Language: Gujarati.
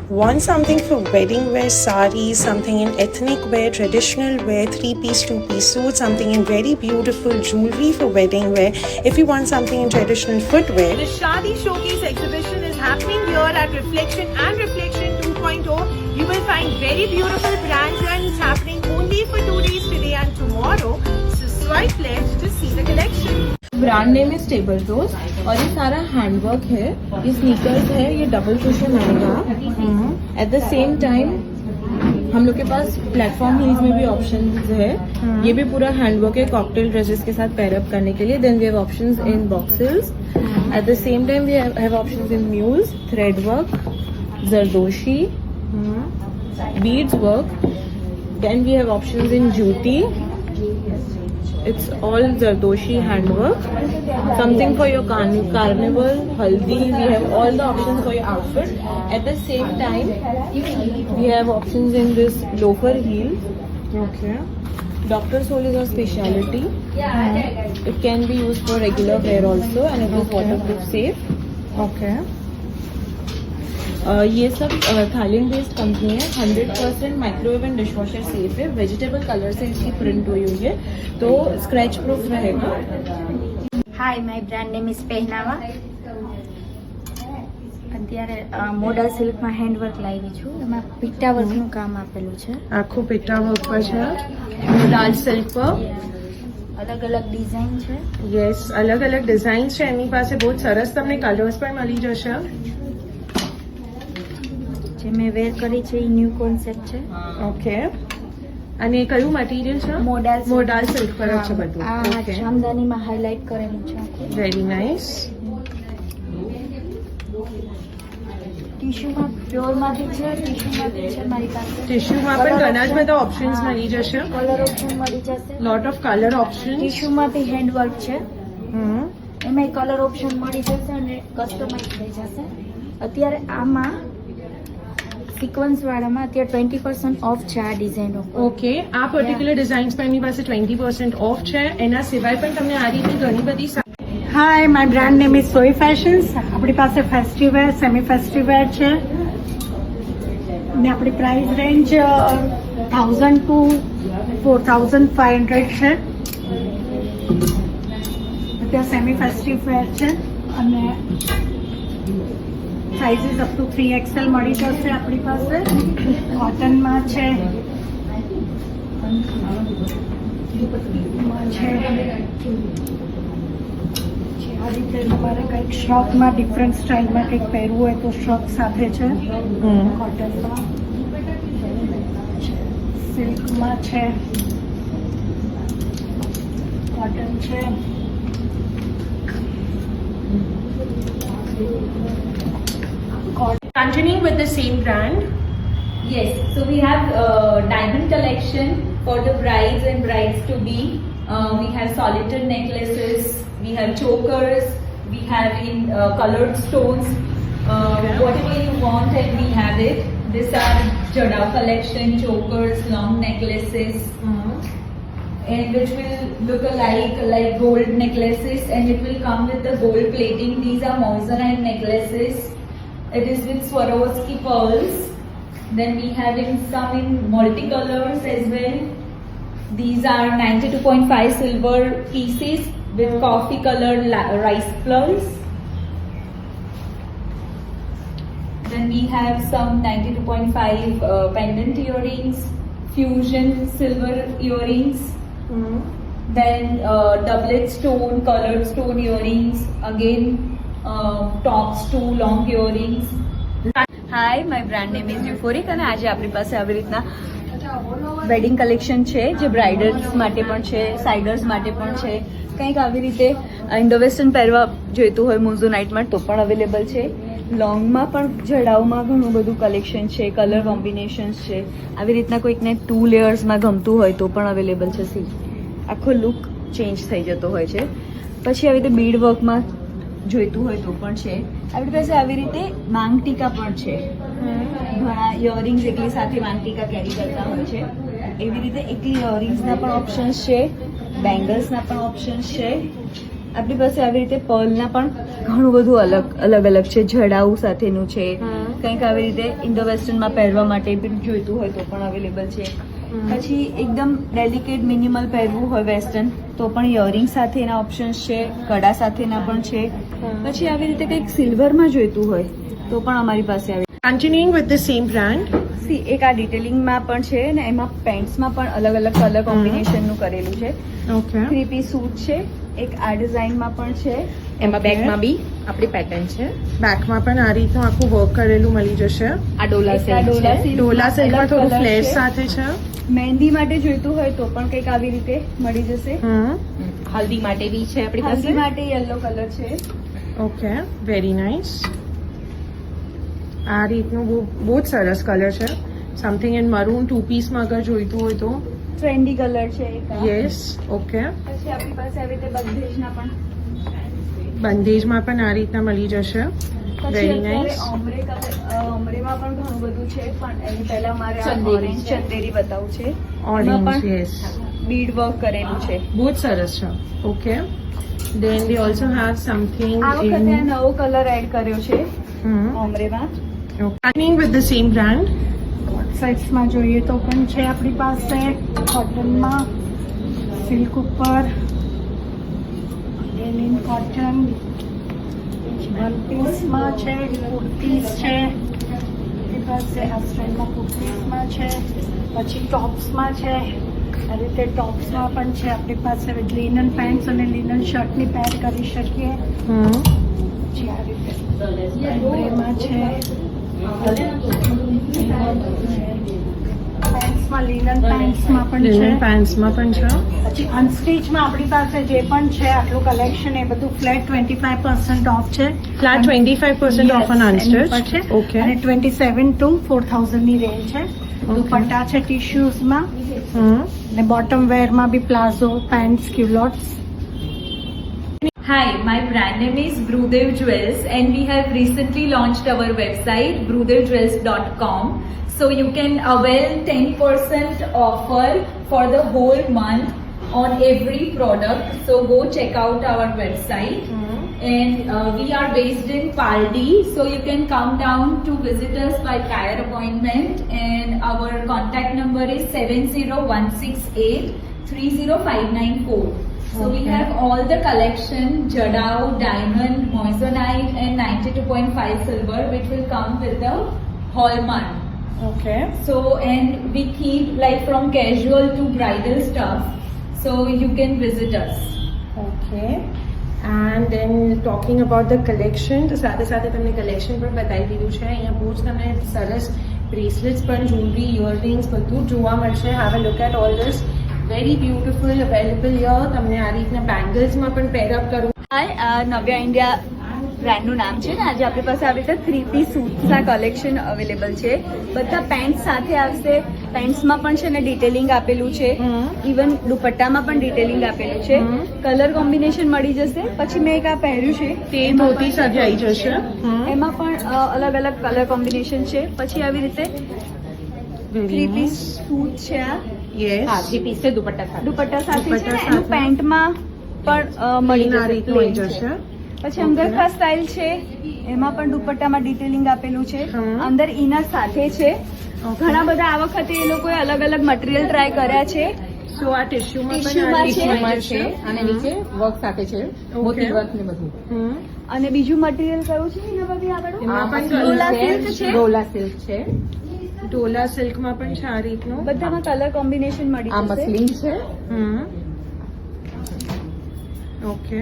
Want something for wedding wear, sari, something in ethnic wear, traditional wear, 3-piece, 2-piece suit, something in very beautiful jewelry for wedding wear. If you want something in traditional footwear. The Shadi Showcase exhibition is happening here at Reflection and Reflection 2.0. You will find very beautiful brands and it's happening only for 2 days, today and tomorrow. So swipe left to see the collection. Brand name is table toes और ये सारा हैंडवर्क है, ये स्नीकर्स है, ये डबल कुशन आएगा। एट द सेम टाइम हम लोग के पास प्लेटफॉर्म हील्स में भी ऑप्शन है। ये भी पूरा हैंडवर्क है कॉकटेल ड्रेसेस के साथ पेयर अप करने के लिए। Then we have options in boxes. At the same time we have options in mules, thread work, zardozi, beads work. Then we have options in jutti. It's all Zardoshi handwork. Something for your carnival, haldi. We have all the options for your outfit. At the same time, we have options in this loafer heel. Okay. Doctor's hole is our specialty. It can be used for regular wear also, and it is waterproof safe. Okay. ये सब थाईलैंड बेस्ड कंपनी है, 100% माइक्रोवेव एंड डिशवॉशर सेफ है। वेजिटेबल कलर से इसकी प्रिंट हुई है, तो स्क्रैच प्रूफ रहेगा। હાય, માય બ્રાન્ડ નેમ ઇઝ પહેનાવા. અત્યારે મોડા સિલ્કમાં હેન્ડવર્ક લાવી છું, એમાં પીટા વર્કનું કામ આપેલું છે. આખું પીટા વર્ક પર છે, મોડાલ સિલ્ક પર અલગ અલગ ડિઝાઇન છે. યસ, અલગ અલગ ડિઝાઇન છે એની પાસે. બહુ સરસ તમને કલર્સ પણ મળી જશે. જે મેં વેર કરી છે એ ન્યૂ કોન્સેપ્ટ છે. ઓકે. અને કયું મટીરિયલ છે? મોડાલ સિલ્ક પર જ છે બધું. આ ઓકે, જામદાનીમાં હાઇલાઇટ કરેલું છે આખું. Very nice. ટીશ્યુમાં પ્યોરમાંથી છે, ટિશ્યુમાંથી છે મારી પાસે. ટિશ્યુમાં પણ ઘણા જ બધા ઓપ્શન્સ મળી જશે. કલર ઓપ્શન મળી જશે. Lot of colour options. ટિશ્યુમાંથી હેન્ડવર્ક છે, હમ. એમાં કલર ઓપ્શન મળી જશે અને કસ્ટમાઇઝ થઈ જશે. અત્યારે આમાં સિક્વન્સ વાળામાં અત્યારે 20% ઓફ છે આ ડિઝાઇનો. ઓકે, આ પર્ટિક્યુલર ડિઝાઇન્સ પર એની પાસે 20% ઓફ છે. એના સિવાય પણ તમને આ રીતે ઘણી બધી hi, my brand name is Soi fashions. આપણી પાસે festive wear, semi festive wear છે અને આપણી પ્રાઇસ રેન્જ 1000 to 4500 છે. અત્યારે સેમી ફેસ્ટિવ વેર છે અને સાઇઝીસ અપ ટુ 3XL મળી જશે આપણી પાસે. કોટનમાં છે, આ રીતે તમારે કંઈક શ્રગમાં ડિફરન્ટ સ્ટાઇલમાં કંઈક પહેરવું હોય તો શ્રગ સાથે છે. કોટનમાં, સિલ્કમાં છે, કોટન છે. Continuing with the same brand. Yes, so we have diamond collection for the brides and brides to be. We have solitaire necklaces, we have chokers, we have in colored stones, whatever you want and we have it. These are Jadao collection, chokers, long necklaces, and which will look like gold necklaces and it will come with the gold plating. These are moissanite necklaces. It is with Swarovski pearls. Then we have some in multicolors as well. These are 92.5 silver pieces with coffee colored rice pearls. Then we have some 92.5 pendant earrings, fusion silver earrings. Then doublet stone, colored stone earrings. Again, tops to long earrings. Hi, my brand name is Euphoric અને આજે આપણી પાસે આવી રીતના વેડિંગ કલેક્શન છે જે બ્રાઇડલ્સ માટે પણ છે, સાઇડર્સ માટે પણ છે. કંઈક આવી રીતે ઇન્ડો વેસ્ટર્ન પહેરવા જોઈતું હોય મોઝોનાઇટમાં તો પણ અવેલેબલ છે. લોંગમાં પણ જડાઉમાં ઘણું બધું કલેક્શન છે, કલર કોમ્બિનેશન્સ છે. આવી રીતના કોઈકને 2 લેયર્સમાં ગમતું હોય તો પણ અવેલેબલ છે. આખો લુક ચેન્જ થઈ જતો હોય છે. પછી આવી રીતે બીડ વર્કમાં જોઈતું હોય તો પણ છે. આપણી પાસે આવી રીતે માંગ ટીકા પણ છે. ઘણા ઇયરિંગ્સ એકલી સાથે માંગ ટીકા કેરી કરતા હોય છે. એવી રીતે એકલી ઇયરિંગ્સના પણ ઓપ્શન્સ છે, બેંગલ્સના પણ ઓપ્શન્સ છે. આપણી પાસે આવી રીતે પર્લના પણ ઘણું બધું અલગ અલગ છે. જડાઉ સાથેનું છે, કંઈક આવી રીતે ઇન્ડો વેસ્ટર્નમાં પહેરવા માટે બી જોઈતું હોય તો પણ અવેલેબલ છે. પછી એકદમ ડેલિકેટ મિનિમલ પહેરવું હોય વેસ્ટર્ન તો પણ ઇયરિંગ સાથેના ઓપ્શન્સ છે, કડા સાથેના પણ છે. પછી આવી રીતે કંઈક સિલ્વરમાં જોઈતું હોય તો પણ અમારી પાસે આવે. Continuing with the same brand. એક આ ડિટેલિંગમાં પણ છે ને એમાં પેન્ટ્સમાં પણ અલગ અલગ કલર કોમ્બિનેશનનું કરેલું છે. Okay. 3 પીસ સૂટ છે. એક આ ડિઝાઇનમાં પણ છે. એમાં બેકમાં બી આપણી પેટર્ન છે. બેકમાં પણ આ રીતનું આખું વર્ક કરેલું મળી જશે. આ ડોલા આ સિલ્ક ડોલા છે. સિલ્ક. ડોલા સિલ્કમાં અલગ થોડું colour ફ્લેર છે. સાથે છે. મહેંદી માટે જોઈતું હોય તો પણ કંઈક આવી રીતે મળી જશે. હલ્દી માટે બી છે આપણી પાસે. હલ્દી માટે યલો કલર છે. Okay, very nice. આ રીતનું બહુ જ સરસ કલર છે. સમથિંગ ઇન મરૂન 2 પીસમાં અગર જોઈતું હોય તો. ટ્રેન્ડી કલર છે એક આ. Yes, okay. પછી આપણી પાસે આવી રીતે બંદેજના પણ. બંદેજમાં પણ આ રીતના મળી જશે. પછી વેરી અત્યારે નાઇસ. ઓમ્બ્રેમાં પણ ઘણું બધું છે પણ એની પહેલા મારે આ ચંદેરી ઓરેન્જ છે. ચંદેરી બતાવું છે. ઓરેન્જ, એમાં પણ યસ. બીડ વર્ક કરેલું છે. બહુ જ સરસ છે. Okay. Then we also have something આ વખતે આ in નવો કલર એડ કર્યો છે ઓમ્બ્રેમાં. Continuing with the same brand. સાઇઝમાં જોઈએ તો પણ છે આપણી પાસે કોટનમાં, સિલ્ક ઉપર, ડેનિમ કોટન, વન પીસમાં છે, કુર્તીઝ છે આપણી પાસે, આ સ્ટાઇલમાં કુર્તીઝમાં છે, પછી ટોપ્સમાં છે. આ રીતે ટોપ્સમાં પણ છે આપણી પાસે લિનન પેન્ટ્સ અને લિનન શર્ટની પેર કરી શકીએ. પછી આ રીતે એમ્બ્રેમાં છે, પેન્ટ્સમાં લિનન પેન્ટ્સમાં પણ Linen છે. pants માં પણ છે. પછી અનસ્ટીચમાં આપણી પાસે જે પણ છે આટલું કલેક્શન એ બધું ફ્લેટ 25% ઓફ છે. Flat 25% off on એની ઉપર unstitched. છે. Okay. અને 27 to 4000 ની રેન્જ છે. દુપટ્ટા છે ટીશ્યુઝમાં અને બોટમ વેરમાં બી palazzo, pants, culottes. Hi, my brand name is Brudev Jewels and we have recently launched our website brudevjewels.com. So you can avail 10% offer for the whole month on every product. So go check out our website. And we are based in Paldi, so you can come down to visit us by prior appointment. And our contact number is 70168305994. So we have all the collection, Jadao, Diamond, Moissanite and 92.5 silver, which will come with the hallmark. Okay. So, and we keep like from casual to bridal stuff, so you can visit us. Okay. And then talking about the collection, તો સાથે સાથે તમને collection પણ બતાવી દીધું છે. અહીંયા બહુ જ તમને સરસ bracelets પણ, jewelry, earrings બધું જ જોવા મળશે. Have a look at all this. Very beautiful, available here. તમને આ રીતના bangles માં પણ pair up કરવું. હાય, નવ્યા ઇન્ડિયા બ્રાન્ડનું નામ છે ને. આજે આપણી પાસે આવી રીતે 3 પીસ સૂટ્સના કલેક્શન અવેલેબલ છે. બધા પેન્ટ સાથે આવશે. પેન્ટ્સમાં પણ છે ને ડિટેલિંગ આપેલું છે. ઇવન દુપટ્ટામાં પણ ડિટેલિંગ આપેલું છે. કલર કોમ્બિનેશન મળી જશે. પછી મેં એક આ પહેર્યું છે તે ધોતી સાથે આવી જશે. એમાં પણ અલગ અલગ કલર કોમ્બિનેશન છે. પછી આવી રીતે 3 પીસ સૂટ છે આ Yes. હા 3 પીસ છે દુપટ્ટા સાથે. દુપટ્ટા સાથે છે દુપટ્ટા ને એનું સાથે. પેન્ટમાં પણ મળી આ જશે રીતનું આવી plain છે. જશે. પછી અંગરખા સ્ટાઇલ છે એમાં પણ દુપટ્ટામાં ડિટેલિંગ આપેલું છે. અંદર ઇનર સાથે છે. ઘણા બધા આ વખતે એ લોકોએ અલગ અલગ મટીરિયલ ટ્રાય કર્યા છે. સો આ ટીશ્યુમાં ટીશ્યુમાં છે. ટીશ્યુમાં છે અને નીચે વર્ક સાથે છે. મોતી વર્ક ને બધું. અને બીજું મટીરિયલ કયું છે એના બધી આગળ એમાં પણ ડોલા સિલ્ક છે. ડોલા સિલ્ક છે. ડોલા સિલ્કમાં પણ છે આ રીતનું. બધામાં કલર કોમ્બિનેશન મળી આ જશે. મસલિન છે. ઓકે.